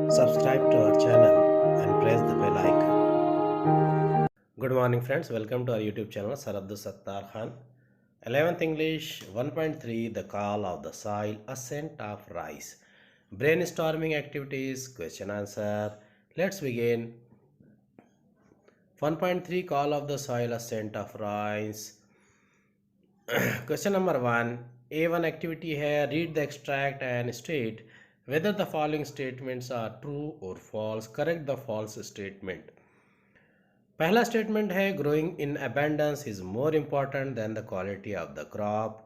Subscribe to our channel and press the bell icon. Good morning friends, welcome to our YouTube channel Sarabdu Sattar Khan. 11th English 1.3 The Call of the Soil, Ascent of Rice. Brainstorming activities, question answer. Let's begin. 1.3 Call of the Soil, Ascent of Rice. Question number 1. A1 activity है, read the extract and state whether the following statements are true or false. Correct the false statement. पहला statement है, growing in abundance is more important than the quality of the crop.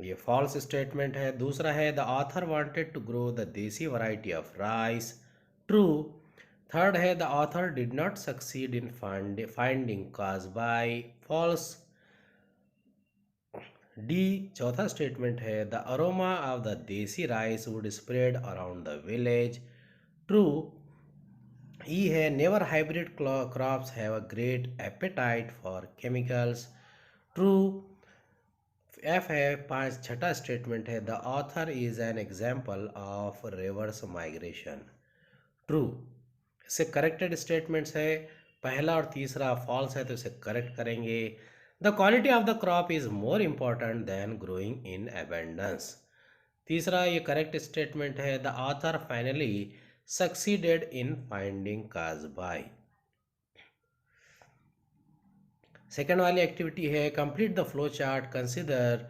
ये false statement है. दूसरा है, the author wanted to grow the desi variety of rice. True. Third है, the author did not succeed in finding Kasbai. False. D चौथा statement है, the aroma of the desi rice would spread around the village. True. E है, never hybrid crops have a great apatite for chemicals. True. F है, छठा statement है, the author is an example of reverse migration. True. इससे corrected statements है. पहला और तीसरा false है तो इसे करेक्ट करेंगे. The quality of the crop is more important than growing in abundance. तीसरा ये करेक्ट स्टेटमेंट है. The author finally succeeded in finding Kazbai. Second वाली एक्टिविटी है, complete the flow chart. Consider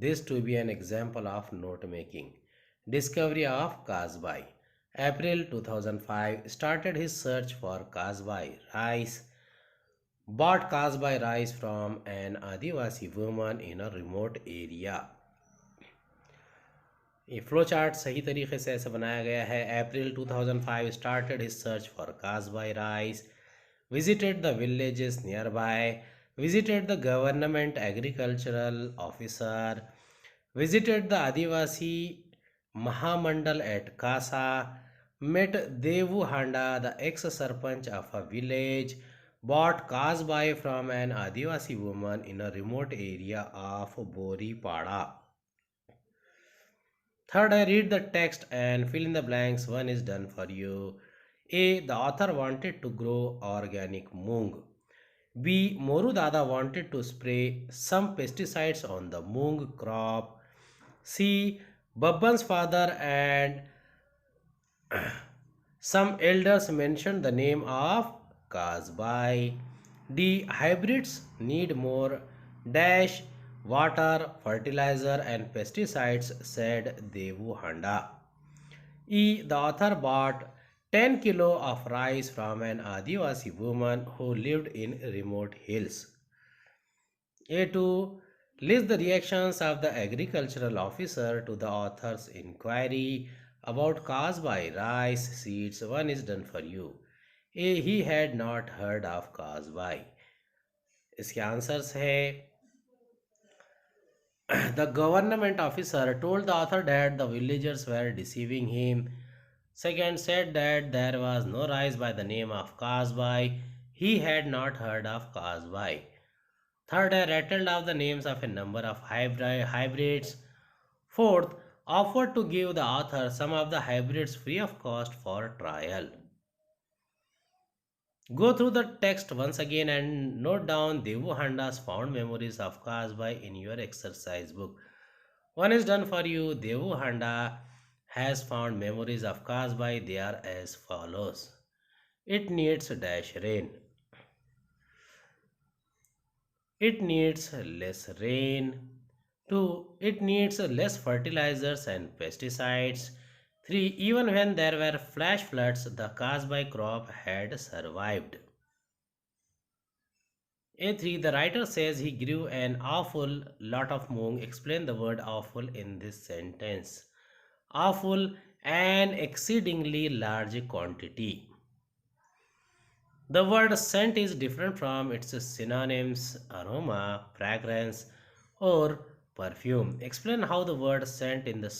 this to be an example of note making. Discovery of Kazbai. April 2005 started his search for Kasbai rice. Bought Kasbai rice from an Adivasi woman in a remote area. ये flow chart सही तरीके से ऐसे बनाया गया है. April 2005 started his search for Kazbai rice. Visited the villages nearby. Visited the government agricultural officer. Visited the Adivasi Mahamandal at Kasa. Met Devu Handa the ex sarpanch of a village. Bought Kazbai from an adivasi woman in a remote area of Boripada. Third, I read the text and fill in the blanks. One is done for you. A. The author wanted to grow organic moong. B. Moru Dada wanted to spray some pesticides on the moong crop. C. Babban's father and some elders mentioned the name of Kasbai. D. Hybrids need more dash water, fertilizer and pesticides, said Devu Handa. E. The author bought 10 kilo of rice from an Adivasi woman who lived in remote hills. A2. List the reactions of the agricultural officer to the author's inquiry about Kasbai rice seeds. One is done for you. A. He had not heard of Kasbai. इसके answers है, the government officer told the author that the villagers were deceiving him. Second, said that there was no rice by the name of Kasbai. He had not heard of Kasbai. Third, I rattled off the names of a number of hybrids. Fourth, offered to give the author some of the hybrids free of cost for trial. Go through the text once again and note down Devu Handa's found memories of Kasbai in your exercise book. One is done for you. Devu Handa has found memories of Kasbai. They are as follows. It needs dash rain. It needs less rain. 2. It needs less fertilizers and pesticides. 3. Even when there were flash floods, the Kasbai crop had survived. A3. The writer says he grew an awful lot of moong. Explain the word awful in this sentence. Awful, an exceedingly large quantity. The word scent is different from its synonyms aroma, fragrance, or perfume. Explain how the word scent in the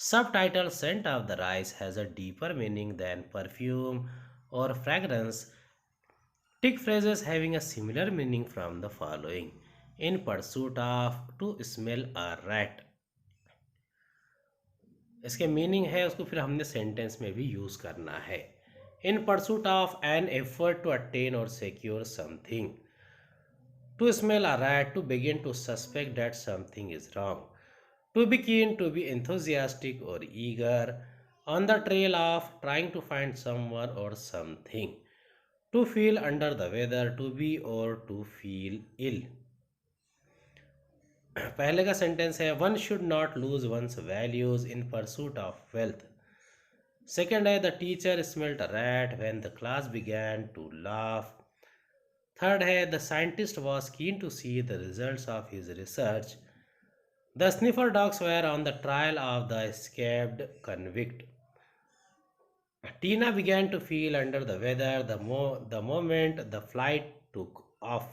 subtitle scent of the rice has a deeper meaning than perfume or fragrance. Tick phrases having a similar meaning from the following. In pursuit of, to smell a rat. इसके meaning है उसको फिर हमने sentence में भी use करना है। In pursuit of an effort to attain or secure something, to smell a rat, to begin to suspect that something is wrong, to be keen, to be enthusiastic or eager, on the trail of trying to find someone or something, to feel under the weather, to be or to feel ill. पहले का sentence है one should not lose one's values in pursuit of wealth. Second है the teacher smelt a rat when the class began to laugh. Third है the scientist was keen to see the results of his research. The sniffer dogs were on the trail of the escaped convict. Tina began to feel under the weather the moment the flight took off.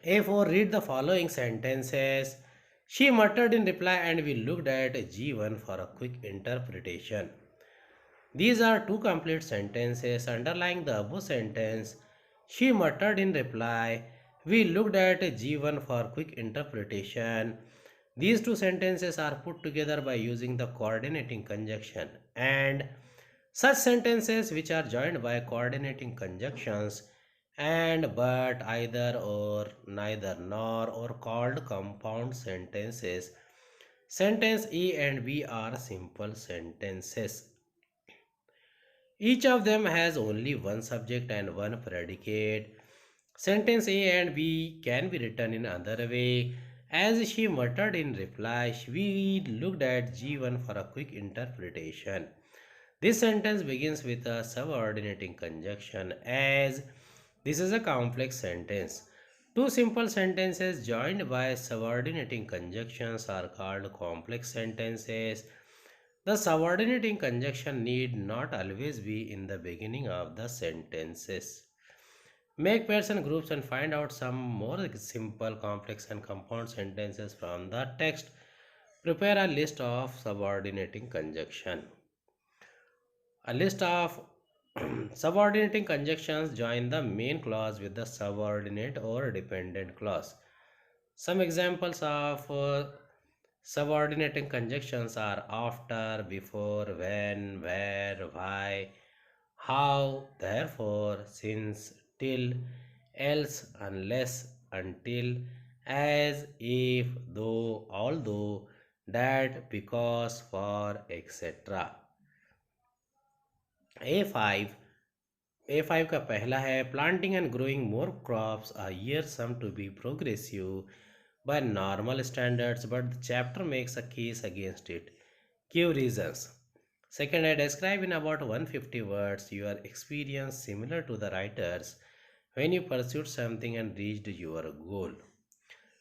A4, read the following sentences. She muttered in reply, and we looked at G1 for a quick interpretation. These are two complete sentences. Underlying the above sentence, she muttered in reply, we looked at G1 for quick interpretation. These two sentences are put together by using the coordinating conjunction, and such sentences which are joined by coordinating conjunctions and but, either or, neither nor, or called compound sentences. Sentence A and B are simple sentences. Each of them has only one subject and one predicate. Sentence A and B can be written in another way. As she muttered in reply, we looked at G1 for a quick interpretation. This sentence begins with a subordinating conjunction, as this is a complex sentence. Two simple sentences joined by subordinating conjunctions are called complex sentences. The subordinating conjunction need not always be in the beginning of the sentences. Make pairs and groups and find out some more simple, complex, and compound sentences from the text. Prepare a list of subordinating conjunction. A list of subordinating conjunctions join the main clause with the subordinate or dependent clause. Some examples of subordinating conjunctions are after, before, when, where, why, how, therefore, since, till, else, unless, until, as, if, though, although, that, because, for, etc. A5 A5 का पहला है planting and growing more crops a year some to be progressive by normal standards, but the chapter makes a case against it. Give reasons. Second, I describe in about 150 words your experience similar to the writers when you pursued something and reached your goal.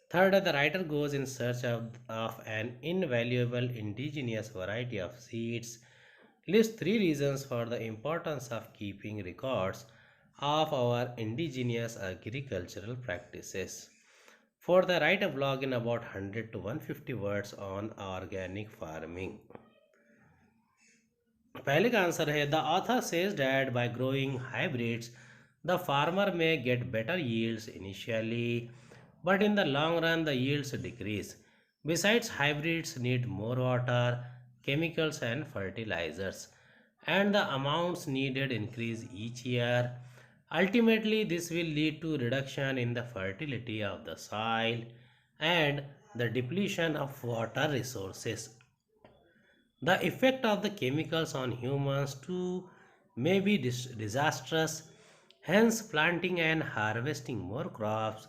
Third, the writer goes in search of an invaluable indigenous variety of seeds. List three reasons for the importance of keeping records of our indigenous agricultural practices. Fourth, write a blog in about 100 to 150 words on organic farming. पहले का answer है the author says that bye growing hybrids the farmer may get better yields initially but in the long run the yields decrease. Besides, hybrids need more water, chemicals and fertilizers, and the amounts needed increase each year. Ultimately, this will lead to reduction in the fertility of the soil and the depletion of water resources. The effect of the chemicals on humans too may be disastrous. Hence, planting and harvesting more crops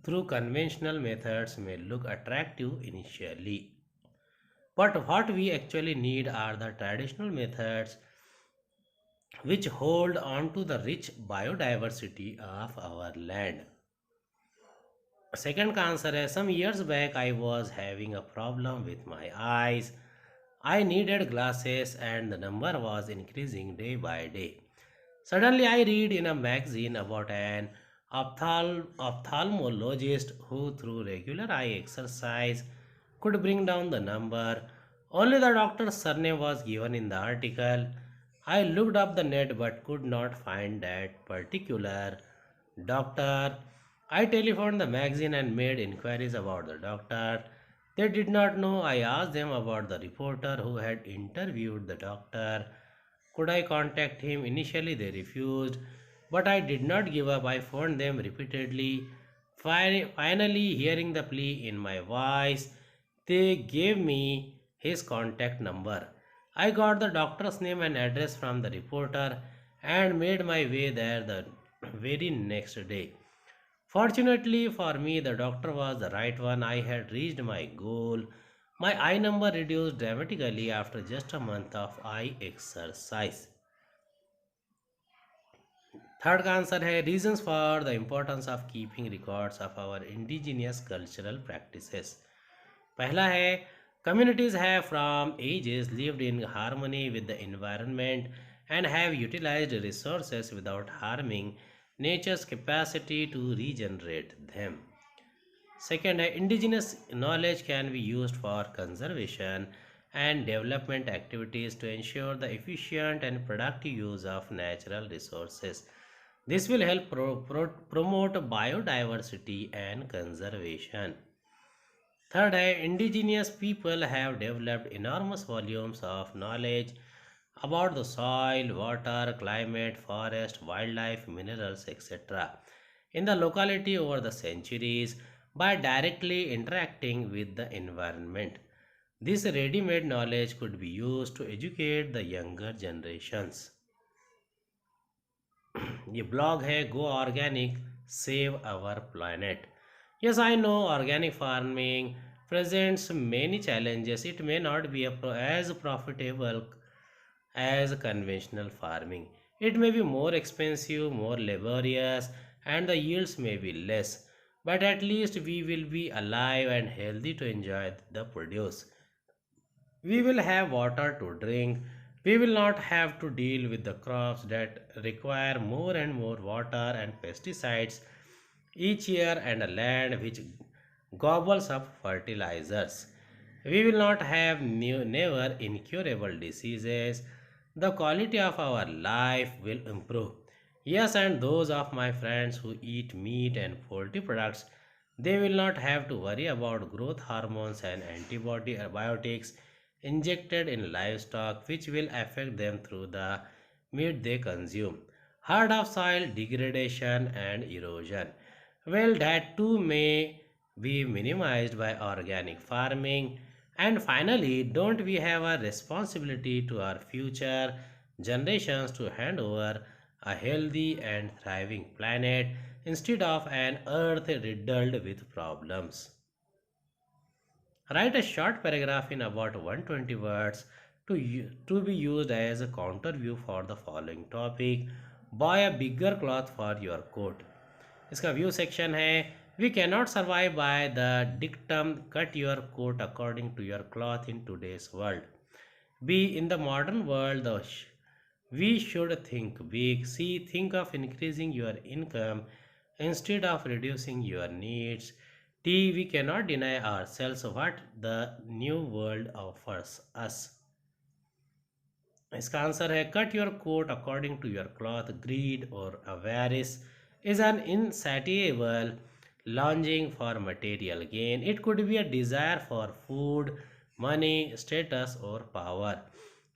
through conventional methods may look attractive initially. But what we actually need are the traditional methods which hold on to the rich biodiversity of our land. Second answer is some years back I was having a problem with my eyes. I needed glasses and the number was increasing day by day. Suddenly, I read in a magazine about an ophthalmologist who, through regular eye exercise, could bring down the number. Only the doctor's surname was given in the article. I looked up the net but could not find that particular doctor. I telephoned the magazine and made inquiries about the doctor. They did not know. I asked them about the reporter who had interviewed the doctor. Could I contact him? Initially, they refused, but I did not give up. I phoned them repeatedly. Finally, hearing the plea in my voice, they gave me his contact number. I got the doctor's name and address from the reporter and made my way there the very next day. Fortunately for me, the doctor was the right one. I had reached my goal. My eye number reduced dramatically after just a month of eye exercise. Third का answer है reasons for the importance of keeping records of our indigenous cultural practices. पहला है communities have from ages lived in harmony with the environment and have utilized resources without harming nature's capacity to regenerate them. Second, indigenous knowledge can be used for conservation and development activities to ensure the efficient and productive use of natural resources. This will help promote biodiversity and conservation. Third, indigenous people have developed enormous volumes of knowledge about the soil, water, climate, forest, wildlife, minerals, etc. in the locality over the centuries by directly interacting with the environment. This ready made knowledge could be used to educate the younger generations. ये blog है go organic save our planet. Yes, I know organic farming presents many challenges. It may not be as profitable as conventional farming. It may be more expensive, more laborious, and the yields may be less. But at least we will be alive and healthy to enjoy the produce. We will have water to drink. We will not have to deal with the crops that require more and more water and pesticides each year and a land which gobbles up fertilizers. We will not have never incurable diseases. The quality of our life will improve. Yes, and those of my friends who eat meat and poultry products, they will not have to worry about growth hormones and antibiotics injected in livestock which will affect them through the meat they consume. Hard of soil degradation and erosion. Well, that too may be minimized by organic farming. And finally, don't we have a responsibility to our future generations to hand over a healthy and thriving planet instead of an earth riddled with problems? Write a short paragraph in about 120 words to be used as a counter view for the following topic. Buy a bigger cloth for your coat. इसका view section है. We cannot survive by the dictum cut your coat according to your cloth in today's world. B. In the modern world, we should think big. C. Think of increasing your income instead of reducing your needs. D. We cannot deny ourselves what the new world offers us. इसका answer है cut your coat according to your cloth. Greed और avarice is an insatiable longing for material gain. It could be a desire for food, money, status, or power.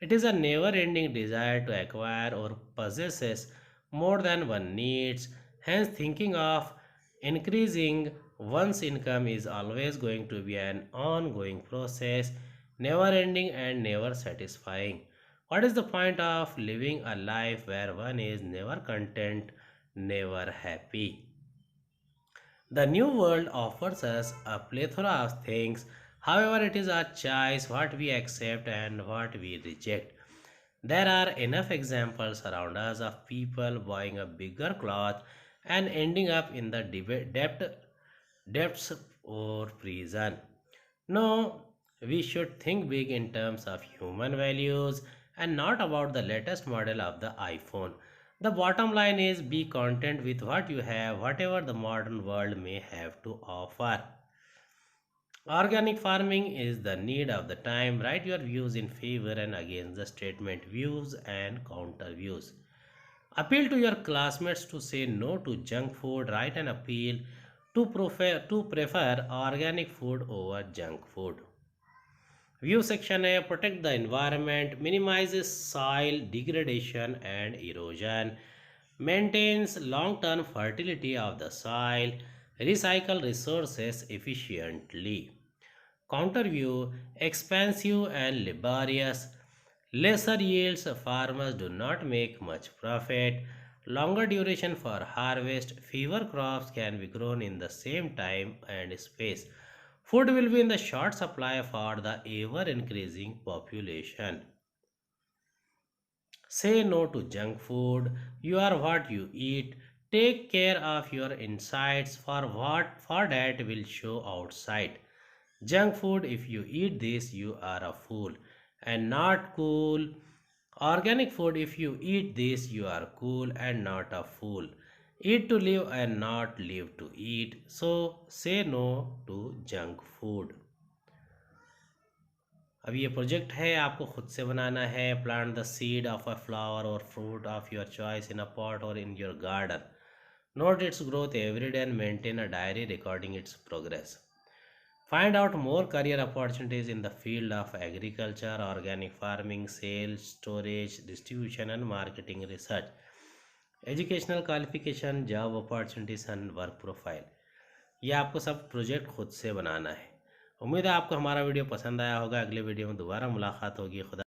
It is a never ending desire to acquire or possess more than one needs. Hence, thinking of increasing one's income is always going to be an ongoing process, never ending and never satisfying. What is the point of living a life where one is never content, never happy? The new world offers us a plethora of things. However, it is our choice what we accept and what we reject. There are enough examples around us of people buying a bigger cloth and ending up in the depths or prison. No, we should think big in terms of human values and not about the latest model of the iPhone. The bottom line is be content with what you have, whatever the modern world may have to offer. Organic farming is the need of the time. Write your views in favor and against the statement, views and counter views. Appeal to your classmates to say no to junk food. Write an appeal to prefer organic food over junk food. View section है protect the environment, minimizes soil degradation and erosion, maintains long-term fertility of the soil, recycle resources efficiently. Counter view expensive and laborious, lesser yields farmers do not make much profit, longer duration for harvest, fewer crops can be grown in the same time and space. Food will be in the short supply for the ever increasing population. Say no to junk food. You are what you eat. Take care of your insides for that will show outside. Junk food, if you eat this, you are a fool and not cool. Organic food, if you eat this, you are cool and not a fool. Eat to live and not live to eat. So say no to junk food. अब ये project है, आपको खुद से बनाना है. Plant the seed of a flower or fruit of your choice in a pot or in your garden. Note its growth every day and maintain a diary recording its progress. Find out more career opportunities in the field of agriculture, organic farming, sales, storage, distribution and marketing research. Educational qualification, job opportunities and work profile. ये आपको सब project खुद से बनाना है. उम्मीद है आपको हमारा वीडियो पसंद आया होगा. अगले वीडियो में दोबारा मुलाकात होगी. खुदा